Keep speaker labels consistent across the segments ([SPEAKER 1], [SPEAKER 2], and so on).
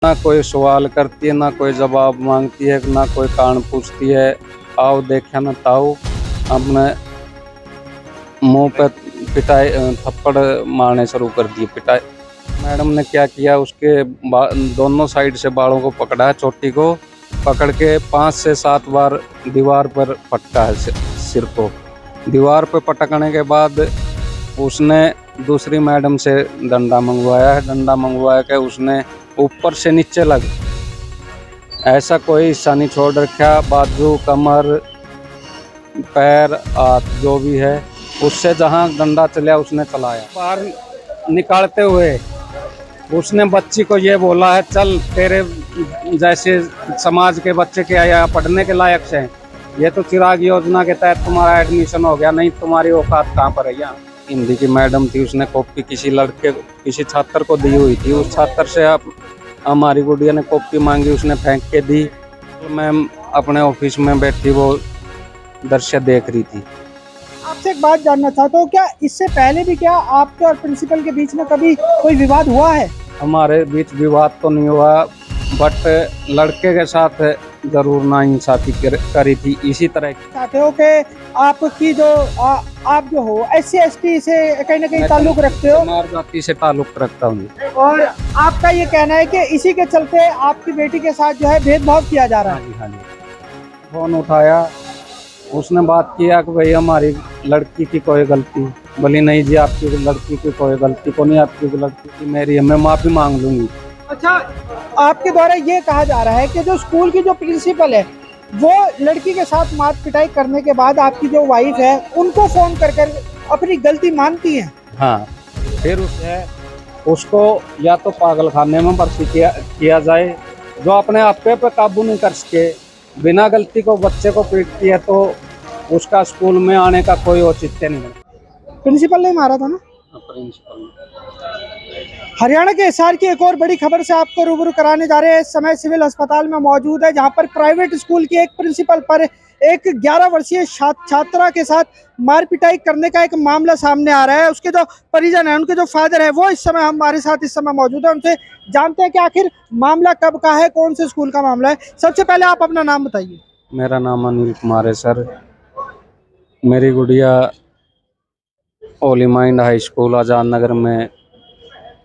[SPEAKER 1] ना कोई सवाल करती है, ना कोई जवाब मांगती है, ना कोई कारण पूछती है। आओ देखा ना ताऊ, अपने मुंह पे पिटाई थप्पड़ मारने शुरू कर दिए। पिटाई मैडम ने क्या किया, उसके दोनों साइड से बालों को पकड़ा है, चोटी को पकड़ के 5 से 7 बार दीवार पर पटका है सिर को। दीवार पर पटकने के बाद उसने दूसरी मैडम से डंडा मंगवाया है। डंडा मंगवाया के उसने ऊपर से नीचे लग ऐसा कोई हिस्सा नहीं छोड़ रखा, बाजू, कमर, पैर, हाथ जो भी है, उससे जहां डंडा चला उसने चलाया। बाहर निकालते हुए उसने बच्ची को ये बोला है, चल तेरे जैसे समाज के बच्चे के यहाँ पढ़ने के लायक से, ये तो चिराग योजना के तहत तुम्हारा एडमिशन हो गया, नहीं तुम्हारी औकात कहाँ पर है यहाँ। हिंदी की मैडम थी, उसने कॉपी किसी छात्र को दी हुई थी। उस छात्र से हमारी गुड़िया ने कॉपी मांगी, उसने फेंक के दी। मैम अपने ऑफिस में बैठी वो दृश्य देख रही थी।
[SPEAKER 2] आपसे एक बात जानना चाहता हूँ, क्या इससे पहले भी क्या आपके और प्रिंसिपल के बीच में कभी कोई विवाद हुआ है?
[SPEAKER 1] हमारे बीच विवाद तो नहीं हुआ, बट लड़के के साथ जरूर नाइंसाफी करी थी। इसी तरह
[SPEAKER 2] चाहते हो कि आपकी जो आप जो हो SC/ST से कहीं ना कहीं ताल्लुक रखते हो,
[SPEAKER 1] कुमार जाति से ताल्लुक रखता हूँ,
[SPEAKER 2] और आपका ये कहना है कि इसी के चलते आपकी बेटी के साथ जो है भेदभाव किया जा रहा है।
[SPEAKER 1] हाँ जी। फोन उठाया, उसने बात किया कि भाई हमारी लड़की की कोई गलती, बोली नहीं जी आपकी लड़की की कोई गलती को नहीं, आपकी लड़की की मेरी, मैं माफ़ी मांग लूँगी।
[SPEAKER 2] अच्छा, आपके द्वारा ये कहा जा रहा है कि जो स्कूल की जो प्रिंसिपल है वो लड़की के साथ मार पिटाई करने के बाद आपकी जो वाइफ है उनको फोन कर अपनी गलती मानती है।
[SPEAKER 1] हाँ, फिर उसको या तो पागल खाने में भर्ती किया जाए, जो अपने आप पे काबू नहीं कर सके, बिना गलती को बच्चे को पीटती है, तो उसका स्कूल में आने का कोई औचित्य नहीं है।
[SPEAKER 2] प्रिंसिपल ने मारा था ना?
[SPEAKER 1] प्रिंसिपल
[SPEAKER 2] हरियाणा के हिसार की एक और बड़ी खबर से आपको रूबरू कराने जा रहे हैं। इस समय सिविल अस्पताल में मौजूद है, जहां पर प्राइवेट स्कूल की एक प्रिंसिपल पर एक 11 वर्षीय छात्रा के साथ मार पिटाई करने का एक मामला सामने आ रहा है। उसके जो परिजन है, उनके जो फादर है, वो इस समय हमारे साथ इस समय मौजूद है। उनसे जानते हैं कि आखिर मामला कब का है, कौन से स्कूल का मामला है। सबसे पहले आप अपना नाम बताइए।
[SPEAKER 1] मेरा नाम अनिल कुमार है सर। मेरी गुड़िया Holi mind high school Azad Nagar में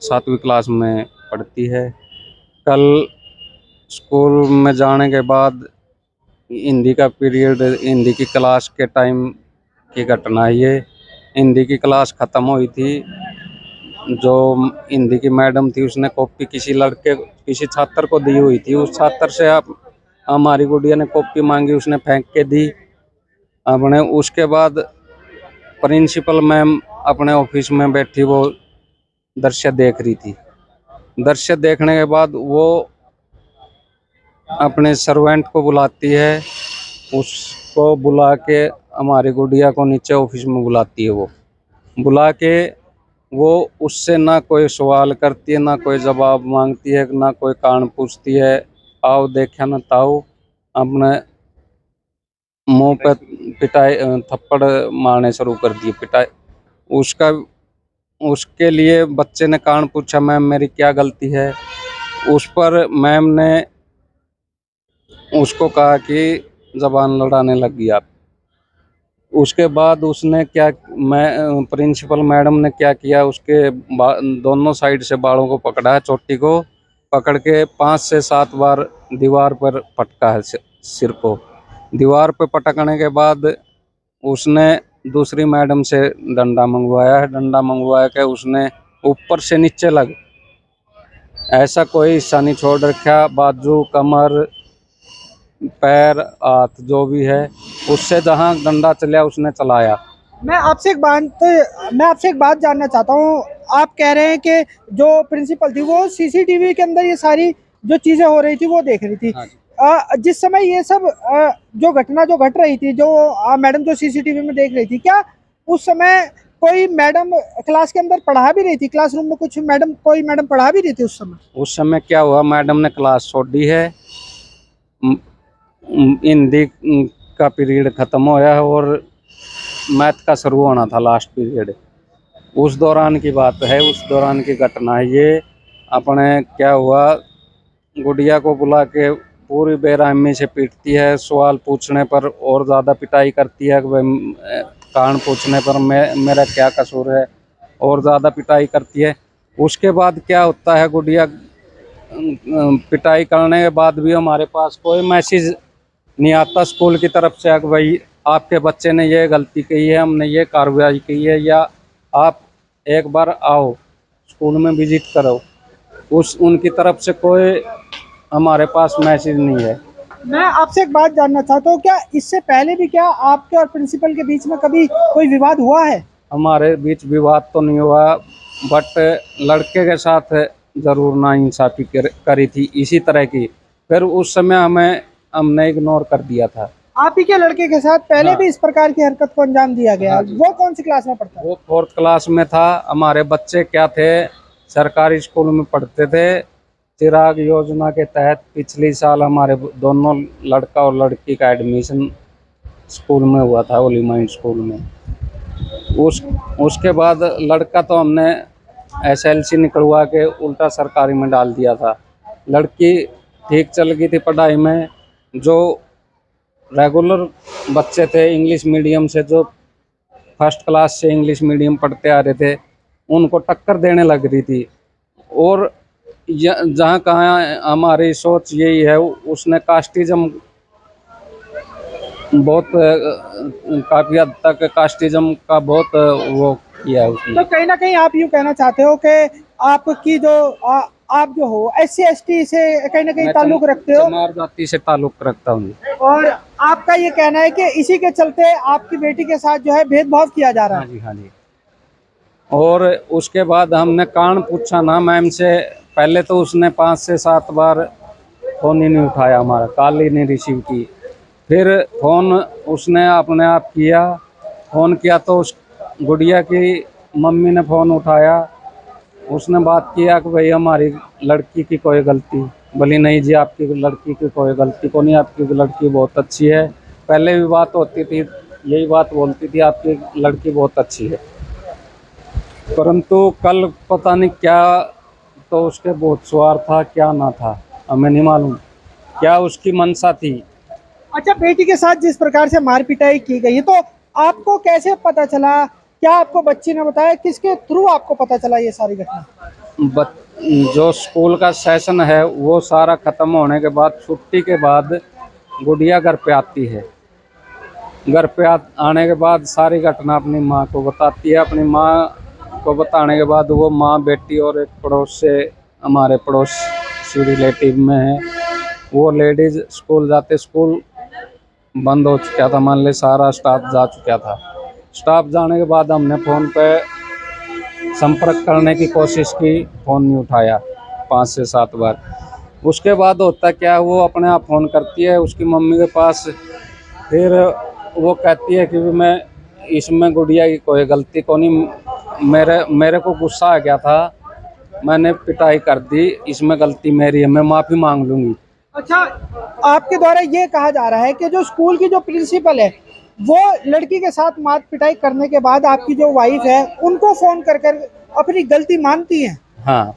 [SPEAKER 1] 7वीं क्लास में पढ़ती है। कल स्कूल में जाने के बाद हिंदी का पीरियड, हिंदी की क्लास के टाइम की घटना है ये। हिंदी की क्लास ख़त्म हुई थी, जो हिंदी की मैडम थी उसने कॉपी किसी छात्र को दी हुई थी। उस छात्र से हमारी गुड़िया ने कॉपी मांगी, उसने फेंक के दी अपने। उसके बाद प्रिंसिपल मैम अपने ऑफिस में बैठी वो दृश्य देख रही थी। दृश्य देखने के बाद वो अपने सर्वेंट को बुलाती है, उसको बुला के हमारी गुड़िया को नीचे ऑफिस में बुलाती है। वो बुला के वो उससे ना कोई सवाल करती है, ना कोई जवाब मांगती है, ना कोई कारण पूछती है। आओ देखा ना ताऊ, अपने मुंह पे पिटाई थप्पड़ मारने शुरू कर दिए। पिटाई उसका उसके लिए बच्चे ने कारण पूछा, मैम मेरी क्या गलती है। उस पर मैम ने उसको कहा कि जबान लड़ाने लगी आप। उसके बाद उसने क्या, मैं प्रिंसिपल मैडम ने क्या किया, उसके दोनों साइड से बालों को पकड़ा है, चोटी को पकड़ के 5 से 7 बार दीवार पर पटका है सिर को। दीवार पर पटकने के बाद उसने दूसरी मैडम से डंडा मंगवाया है। डंडा मंगवाया के उसने ऊपर से नीचे लग ऐसा कोई हिस्सा नहीं छोड़ रखा, बाजू, कमर, पैर, हाथ जो भी है, उससे जहां डंडा चला उसने चलाया।
[SPEAKER 2] मैं आपसे एक बात जानना चाहता हूँ। आप कह रहे हैं कि जो प्रिंसिपल थी वो CCTV के अंदर ये सारी जो चीजें हो रही थी वो देख रही थी।
[SPEAKER 1] हाँ जी।
[SPEAKER 2] जिस समय ये सब जो घटना जो घट रही थी, जो मैडम जो CCTV में देख रही थी, क्या उस समय कोई मैडम क्लास के अंदर पढ़ा भी रही थी? क्लासरूम में कोई मैडम पढ़ा भी रही थी उस समय?
[SPEAKER 1] उस समय क्या हुआ, मैडम ने क्लास छोड़ दी है, हिंदी का पीरियड खत्म होया है और मैथ का शुरू होना था, लास्ट पीरियड। उस दौरान की बात है, उस दौरान की घटना है ये। अपने क्या हुआ, गुड़िया को बुला के पूरी बेरहमी से पीटती है। सवाल पूछने पर और ज़्यादा पिटाई करती है कि कारण पूछने पर मेरा क्या कसूर है, और ज़्यादा पिटाई करती है। उसके बाद क्या होता है, गुड़िया पिटाई करने के बाद भी हमारे पास कोई मैसेज नहीं आता स्कूल की तरफ से कि भाई आपके बच्चे ने ये गलती की है, हमने ये कार्रवाई की है, या आप एक बार आओ स्कूल में विजिट करो। उनकी तरफ से कोई हमारे पास मैसेज नहीं है।
[SPEAKER 2] मैं आपसे एक बात जानना चाहता हूँ, क्या इससे पहले भी क्या आपके और प्रिंसिपल के बीच में कभी कोई विवाद हुआ है?
[SPEAKER 1] हमारे बीच विवाद तो नहीं हुआ, बट लड़के के साथ जरूर नाइंसाफी करी थी इसी तरह की। फिर उस समय हमने इग्नोर कर दिया था।
[SPEAKER 2] आप ही के लड़के के साथ पहले
[SPEAKER 1] हाँ।
[SPEAKER 2] भी इस प्रकार की हरकत को अंजाम दिया गया?
[SPEAKER 1] हाँ जी।
[SPEAKER 2] वो कौन सी क्लास में पढ़ता है?
[SPEAKER 1] वो 4th क्लास में था। हमारे बच्चे क्या थे, सरकारी स्कूल में पढ़ते थे। चिराग योजना के तहत पिछले साल हमारे दोनों लड़का और लड़की का एडमिशन स्कूल में हुआ था, होली माइंड स्कूल में। उसके बाद लड़का तो हमने SLC निकलवा के उल्टा सरकारी में डाल दिया था। लड़की ठीक चल गई थी पढ़ाई में। जो रेगुलर बच्चे थे इंग्लिश मीडियम से, जो फर्स्ट क्लास से इंग्लिश मीडियम पढ़ते आ रहे थे, उनको टक्कर देने लग रही थी। और जहाँ कहाँ हमारी सोच यही है, उसने कास्टिज्म बहुत काफ़ी हद तक कास्टिज्म का बहुत वो किया है उसने।
[SPEAKER 2] तो कहीं ना कहीं आप यूँ कहना चाहते हो कि आपकी जो आप जो हो SC ST से कहीं ना कहीं ताल्लुक रखते हो,
[SPEAKER 1] चमार जाति से ताल्लुक रखता हूँ।
[SPEAKER 2] और आपका ये कहना है कि इसी के चलते आपकी बेटी के साथ जो है भेदभाव किया जा रहा
[SPEAKER 1] हाँ
[SPEAKER 2] है?
[SPEAKER 1] जी, हाँ जी। और उसके बाद हमने कारण पूछा ना मैम से। पहले तो उसने 5 से 7 बार फ़ोन ही नहीं उठाया, हमारा कॉल ही नहीं रिसीव की। फिर फ़ोन उसने अपने आप किया। फ़ोन किया तो उस गुड़िया की मम्मी ने फ़ोन उठाया। उसने बात किया कि भाई हमारी लड़की की कोई गलती, बोली नहीं जी आपकी लड़की की कोई गलती को नहीं, आपकी लड़की बहुत अच्छी है। पहले भी बात होती थी, यही बात बोलती थी आपकी लड़की बहुत अच्छी है। परंतु कल पता नहीं क्या, तो उसके बहुत स्वार था क्या ना था, हमें नहीं मालूम क्या उसकी मंशा थी।
[SPEAKER 2] अच्छा, बेटी के साथ जिस प्रकार से मार पिटाई की गई है, तो आपको कैसे पता चला? क्या आपको बच्ची ने बताया? किसके थ्रू आपको पता चला ये सारी घटना?
[SPEAKER 1] जो स्कूल का सेशन है वो सारा ख़त्म होने के बाद, छुट्टी के बाद गुड़िया घर पे आती है। घर पे आने के बाद सारी घटना अपनी माँ को बताती है। अपनी माँ को बताने के बाद वो माँ, बेटी और एक पड़ोस से, हमारे पड़ोसी रिलेटिव में है, वो लेडीज़ स्कूल जाते, स्कूल बंद हो चुका था, मान ले सारा स्टाफ जा चुका था। स्टाफ जाने के बाद हमने फ़ोन पे संपर्क करने की कोशिश की, फ़ोन नहीं उठाया 5 से 7 बार। उसके बाद होता क्या, वो अपने आप फ़ोन करती है उसकी मम्मी के पास। फिर वो कहती है कि मैं इसमें गुड़िया की कोई गलती को नहीं, मेरे को गुस्सा आ गया था, मैंने पिटाई कर दी, इसमें गलती मेरी है, मैं माफ़ी मांग लूँगी।
[SPEAKER 2] अच्छा, आपके द्वारा ये कहा जा रहा है कि जो स्कूल की जो प्रिंसिपल है, वो लड़की के साथ मार पिटाई करने के बाद आपकी जो वाइफ है उनको फोन कर कर अपनी गलती मानती है?
[SPEAKER 1] हाँ।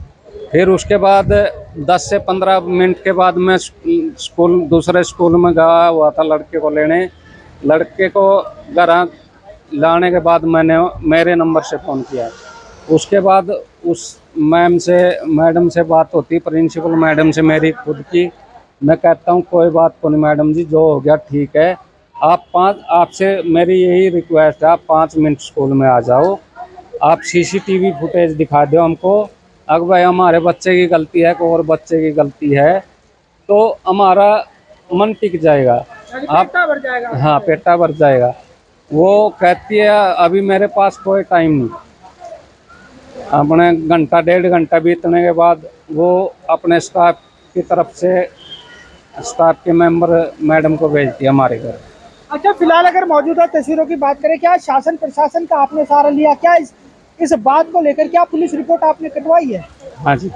[SPEAKER 1] फिर उसके बाद 10 से 15 मिनट के बाद मैं स्कूल, दूसरे स्कूल में गया हुआ था लड़के को लेने। लड़के को घर लाने के बाद मैंने मेरे नंबर से फ़ोन किया। उसके बाद उस मैडम से बात होती, प्रिंसिपल मैडम से मेरी खुद की। मैं कहता हूँ कोई बात को नहीं मैडम जी, जो हो गया ठीक है। आपसे मेरी यही रिक्वेस्ट है, आप 5 मिनट स्कूल में आ जाओ, आप CCTV फुटेज दिखा दो हमको। अगर भाई हमारे बच्चे की गलती है, कोई और बच्चे की गलती है, तो हमारा मन टिक जाएगा। आप
[SPEAKER 2] पेटा भर जाएगा।
[SPEAKER 1] हाँ, पेटा भर जाएगा। वो कहती है अभी मेरे पास कोई टाइम नहीं। अपने घंटा 1.5 घंटा बीतने के बाद वो अपने स्टाफ की तरफ से, स्टाफ के मेंबर मैडम को भेजती है हमारे घर।
[SPEAKER 2] अच्छा, फिलहाल अगर मौजूदा तस्वीरों की बात करें, क्या शासन प्रशासन का आपने सहारा लिया? क्या इस बात को लेकर क्या पुलिस रिपोर्ट आपने कटवाई है?
[SPEAKER 1] हाँ जी,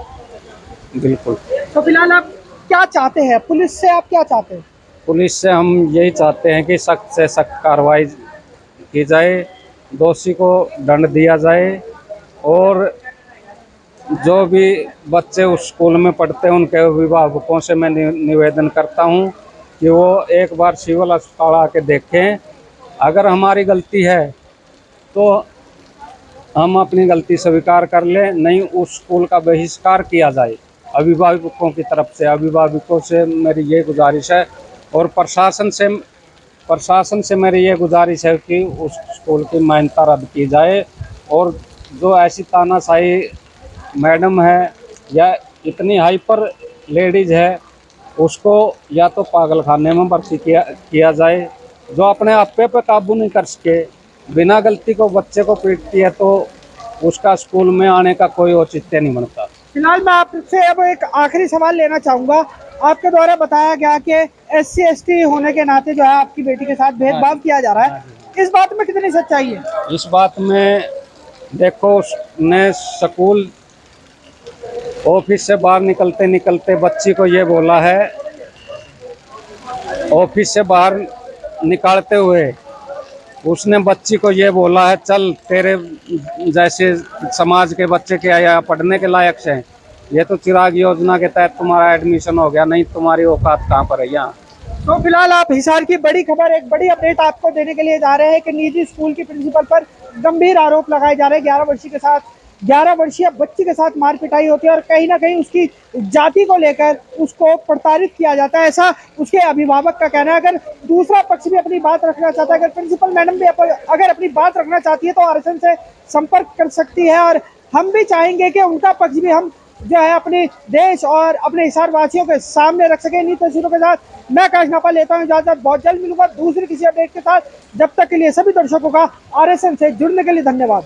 [SPEAKER 1] बिल्कुल।
[SPEAKER 2] तो फिलहाल आप क्या चाहते हैं? पुलिस से आप क्या चाहते हैं?
[SPEAKER 1] पुलिस से हम यही चाहते हैं कि सख्त से सख्त कार्रवाई की जाए, दोषी को दंड दिया जाए, और जो भी बच्चे उस स्कूल में पढ़ते हैं उनके अभिभावकों से मैं निवेदन करता हूं कि वो एक बार सिविल अस्पताल आके देखें। अगर हमारी गलती है तो हम अपनी गलती स्वीकार कर लें, नहीं उस स्कूल का बहिष्कार किया जाए। अभिभावकों की तरफ से अभिभावकों से मेरी ये गुजारिश है और प्रशासन से मेरी ये गुजारिश है कि उस स्कूल की मान्यता रद्द की जाए और जो ऐसी तानाशाही मैडम है या इतनी हाइपर लेडीज है उसको या तो पागल खाने में भर्ती किया जाए। जो अपने आप पे काबू नहीं कर सके, बिना गलती को बच्चे को पीटती है तो उसका स्कूल में आने का कोई औचित्य नहीं बनता।
[SPEAKER 2] फिलहाल मैं आपसे अब एक आखिरी सवाल लेना चाहूंगा। आपके द्वारा बताया गया कि SC/ST होने के नाते जो है आपकी बेटी के साथ भेदभाव किया जा रहा है, इस बात में कितनी सच्चाई है?
[SPEAKER 1] इस बात में देखो, उसने स्कूल ऑफिस से बाहर निकलते निकलते बच्ची को ये बोला है, ऑफिस से बाहर निकालते हुए उसने बच्ची को ये बोला है, चल तेरे जैसे समाज के बच्चे के यहाँ पढ़ने के लायक से हैं, ये तो चिराग योजना के तहत तुम्हारा एडमिशन हो गया, नहीं तुम्हारी औकात कहाँ पर है यहाँ।
[SPEAKER 2] तो फिलहाल आप हिसार की बड़ी खबर, एक बड़ी अपडेट आपको देने के लिए जा रहे हैं कि निजी स्कूल की प्रिंसिपल पर गंभीर आरोप लगाए जा रहे हैं। 11 वर्षीय बच्ची के साथ मार पिटाई होती है और कहीं ना कहीं उसकी जाति को लेकर उसको प्रताड़ित किया जाता है, ऐसा उसके अभिभावक का कहना है। अगर दूसरा पक्ष भी अपनी बात रखना चाहता है, अगर प्रिंसिपल मैडम भी अगर अपनी बात रखना चाहती है तो RSN से संपर्क कर सकती है और हम भी चाहेंगे कि उनका पक्ष भी हम जो है अपने देश और अपने हिसार वासियों के सामने रख सके। इन्हीं तस्वीरों के साथ मैं आकाश नापा लेता हूं इजाजत। बहुत जल्द मिलूंगा दूसरी किसी अपडेट के साथ। जब तक के लिए सभी दर्शकों का RSN से जुड़ने के लिए धन्यवाद।